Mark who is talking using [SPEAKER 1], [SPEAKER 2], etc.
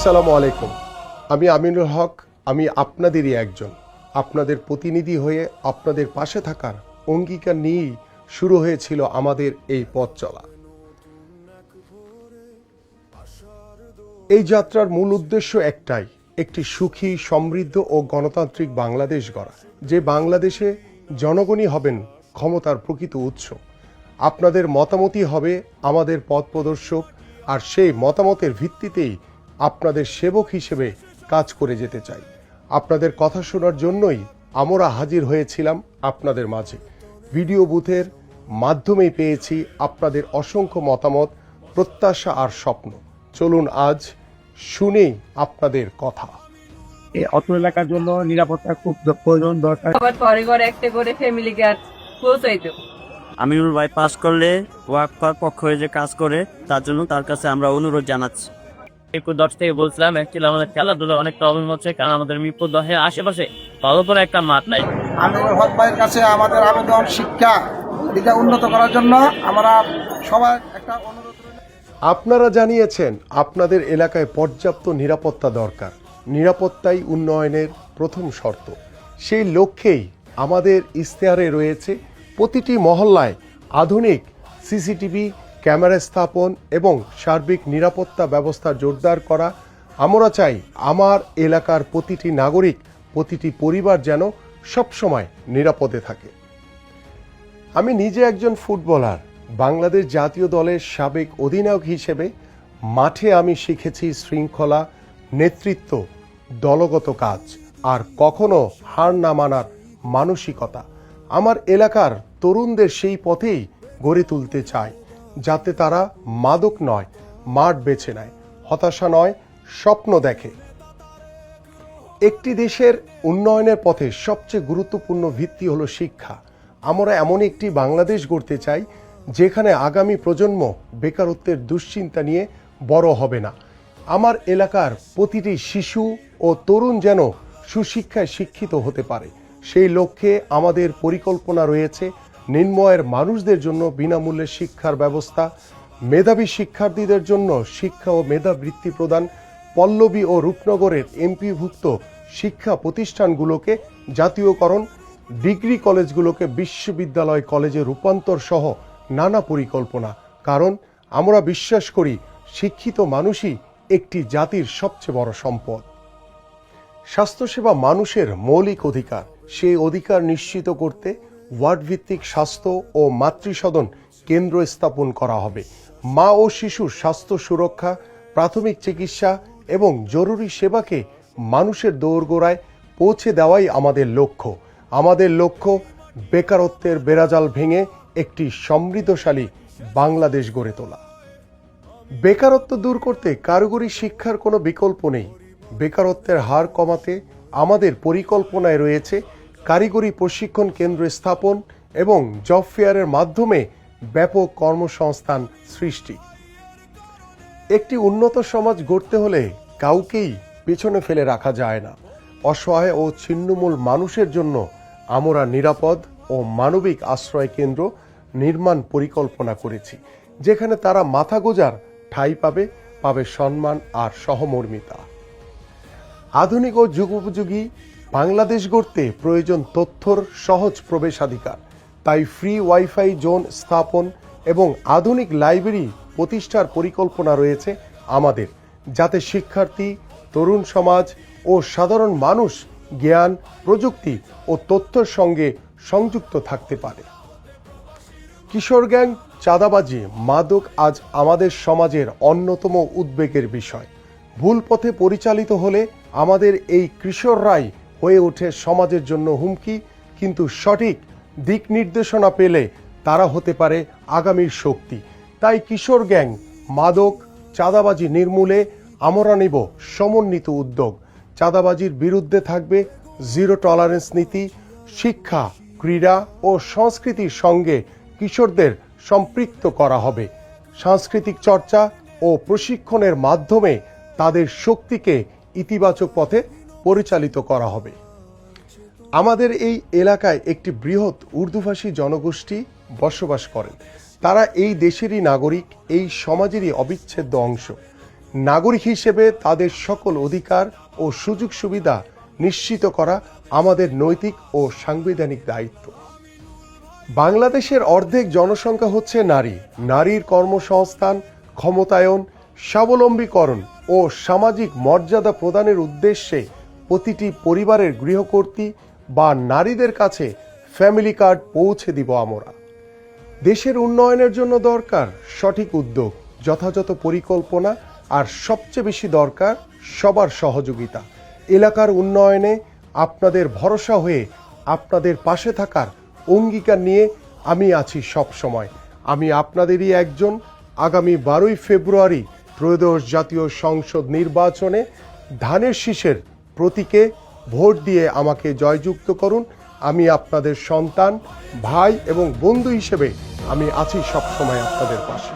[SPEAKER 1] আসসালামু আলাইকুম। আমি আমিনুল হক। আমি আপনাদেরই একজন, আপনাদের প্রতিনিধি হয়ে আপনাদের পাশে থাকার অঙ্গীকার নিয়েই শুরু হয়েছিল আমাদের এই পথ চলা। এই যাত্রার মূল উদ্দেশ্য একটাই, একটি সুখী, সমৃদ্ধ ও গণতান্ত্রিক বাংলাদেশ গড়া, যে বাংলাদেশে জনগণই হবেন ক্ষমতার প্রকৃত উৎস। আপনাদের মতামতই হবে আমাদের পথ প্রদর্শক, আর সেই মতামতের ভিত্তিতেই আপনাদের সেবক হিসেবে কাজ করে যেতে চাই। আপনাদের কথা শোনার জন্যই আমরা হাজির হয়েছিলাম আপনাদের মাঝে। ভিডিও বুথের মাধ্যমেই পেয়েছি আপনাদের অসংখ্য মতামত, প্রত্যাশা আর স্বপ্ন। চলুন আজ শুনি আপনাদের কথা।
[SPEAKER 2] এই অত্র এলাকার জন্য নিরাপত্তা খুব প্রয়োজন দরকার।
[SPEAKER 3] আবার ঘরে ঘরে একটা করে ফ্যামিলি গার্ড পৌঁছাইতো।
[SPEAKER 4] আমিনুল ভাই পাস করলে ওয়াকফার পক্ষ হয়ে যে কাজ করে তার জন্য তার কাছে আমরা অনুরোধ জানাচ্ছি। মিরপুর 10 থেকে বলছিলাম, অ্যাকচুয়ালি আমাদের খেলাধুলা অনেক প্রবলেম হচ্ছে, কারণ আমাদের মিরপুর 10-এর আশেপাশে ভালো করে একটা মাঠ নাই।
[SPEAKER 5] আমিনুল হক ভাইয়ের কাছে আমাদের আবেদন, শিক্ষা দিকটা উন্নত করার জন্য আমরা সবাই একটা অনুরোধ।
[SPEAKER 1] আপনারা জানিয়েছেন আপনাদের এলাকায় পর্যাপ্ত নিরাপত্তা দরকার। নিরাপত্তাই উন্নয়নের প্রথম শর্ত। সেই লক্ষ্যেই আমাদের ইশতেহারে রয়েছে প্রতিটি মহল্লায় আধুনিক সিসিটিভি ক্যামেরা স্থাপন এবং সার্বিক নিরাপত্তা ব্যবস্থা জোরদার করা। আমরা চাই আমার এলাকার প্রতিটি নাগরিক, প্রতিটি পরিবার যেন সবসময় নিরাপদে থাকে। আমি নিজে একজন ফুটবলার, বাংলাদেশ জাতীয় দলের সাবেক অধিনায়ক হিসেবে মাঠে আমি শিখেছি শৃঙ্খলা, নেতৃত্ব, দলগত কাজ আর কখনো হার না মানার মানসিকতা। আমার এলাকার তরুণদের সেই পথেই গড়ে তুলতে চাই, যাতে তারা মাদক নয়, মাঠ বেছে নেয়, হতাশা নয়, স্বপ্ন দেখে। একটি দেশের উন্নয়নের পথে সবচেয়ে গুরুত্বপূর্ণ ভিত্তি হলো শিক্ষা। আমরা এমন একটি বাংলাদেশ গড়তে চাই যেখানে আগামী প্রজন্ম বেকারত্বের দুশ্চিন্তা নিয়ে বড় হবে না। আমার এলাকার প্রতিটি শিশু ও তরুণ যেন সুশিক্ষায় শিক্ষিত হতে পারে। সেই লক্ষ্যে আমাদের পরিকল্পনা রয়েছে নিম্নআয়ের মানুষদের জন্য বিনামূল্যে শিক্ষার ব্যবস্থা, মেধাবী শিক্ষার্থীদের জন্য শিক্ষা ও মেধাবৃত্তি প্রদান, পল্লবী ও রূপনগরের এমপিভুক্ত শিক্ষা প্রতিষ্ঠানগুলোকে জাতীয়করণ, ডিগ্রি কলেজগুলোকে বিশ্ববিদ্যালয় কলেজে রূপান্তর সহ নানা পরিকল্পনা। কারণ আমরা বিশ্বাস করি শিক্ষিত মানুষই একটি জাতির সবচেয়ে বড় সম্পদ। স্বাস্থ্যসেবা মানুষের মৌলিক অধিকার। সেই অধিকার নিশ্চিত করতে ওয়ার্ড ভিত্তিক স্বাস্থ্য ও মাতৃসদন কেন্দ্র স্থাপন করা হবে। মা ও শিশুর স্বাস্থ্য সুরক্ষা, প্রাথমিক চিকিৎসা এবং জরুরি সেবাকে মানুষের দোরগোড়ায় পৌঁছে দেওয়াই আমাদের লক্ষ্য। আমাদের লক্ষ্য বেকারত্বের বেড়াজাল ভেঙে একটি সমৃদ্ধশালী বাংলাদেশ গড়ে তোলা। বেকারত্ব দূর করতে কারিগরি শিক্ষার কোনো বিকল্প নেই। বেকারত্বের হার কমাতে আমাদের পরিকল্পনায় রয়েছে কারিগরি প্রশিক্ষণ কেন্দ্র স্থাপন এবং জব ফেয়ারের মাধ্যমে ব্যাপক কর্মসংস্থান সৃষ্টি। একটি উন্নত সমাজ গড়তে হলে কাউকেই পেছনে ফেলে রাখা যায় না। অসহায় ও ছিন্নমূল মানুষের জন্য আমরা নিরাপদ ও মানবিক আশ্রয় কেন্দ্র নির্মাণ পরিকল্পনা করেছি, যেখানে তারা মাথা গোঁজার ঠাঁই পাবে, পাবে সম্মান আর সহমর্মিতা। আধুনিক ও যুগোপযোগী বাংলাদেশ গড়তে প্রয়োজন তথ্যর সহজ প্রবেশাধিকার। তাই ফ্রি ওয়াইফাই জোন স্থাপন এবং আধুনিক লাইব্রেরি প্রতিষ্ঠার পরিকল্পনা রয়েছে আমাদের, যাতে শিক্ষার্থী, তরুণ সমাজ ও সাধারণ মানুষ জ্ঞান, প্রযুক্তি ও তথ্যের সঙ্গে সংযুক্ত থাকতে পারে। কিশোর গ্যাং, চাঁদাবাজি, মাদক আজ আমাদের সমাজের অন্যতম উদ্বেগের বিষয়। ভুল পথে পরিচালিত হলে আমাদের এই কিশোররাই হয়ে ওঠে সমাজের জন্য হুমকি, কিন্তু সঠিক দিক নির্দেশনা পেলে তারা হতে পারে আগামীর শক্তি। তাই কিশোর গ্যাং, মাদক, চাঁদাবাজি নির্মূলে আমরা নেব সমন্বিত উদ্যোগ। চাঁদাবাজির বিরুদ্ধে থাকবে জিরো টলারেন্স নীতি। শিক্ষা, ক্রীড়া ও সংস্কৃতির সঙ্গে কিশোরদের সম্পৃক্ত করা হবে। সাংস্কৃতিক চর্চা ও প্রশিক্ষণের মাধ্যমে তাদের শক্তিকে ইতিবাচক পথে পরিচালিত করা হবে। আমাদের এই এলাকায় একটি বৃহৎ উর্দুভাষী জনগোষ্ঠী বসবাস করেন। তারা এই দেশেরই নাগরিক, এই সমাজেরই অবিচ্ছেদ্য অংশ। নাগরিক হিসেবে তাদের সকল অধিকার ও সুযোগ সুবিধা নিশ্চিত করা আমাদের নৈতিক ও সাংবিধানিক দায়িত্ব। বাংলাদেশের অর্ধেক জনসংখ্যা হচ্ছে নারী। নারীর কর্মসংস্থান, ক্ষমতায়ন, স্বাবলম্বীকরণ ও সামাজিক মর্যাদা প্রদানের উদ্দেশ্যে প্রতিটি পরিবারের গৃহকর্ত্রী বা নারীদের কাছে ফ্যামিলি কার্ড পৌঁছে দিব আমরা। দেশের উন্নয়নের জন্য দরকার সঠিক উদ্যোগ, যথাযথ পরিকল্পনা আর সবচেয়ে বেশি দরকার সবার সহযোগিতা। এলাকার উন্নয়নে আপনাদের ভরসা হয়ে আপনাদের পাশে থাকার অঙ্গীকার নিয়ে আমি আছি সব সময়। আমি আপনাদেরই একজন। আগামী 12ই ফেব্রুয়ারি ত্রয়োদশ জাতীয় সংসদ নির্বাচনে ধানের শীষের প্রতীকে ভোট দিয়ে আমাকে জয়যুক্ত করুন। আমি আপনাদের সন্তান, ভাই এবং বন্ধু হিসেবে আমি আছি সবসময় আপনাদের পাশে।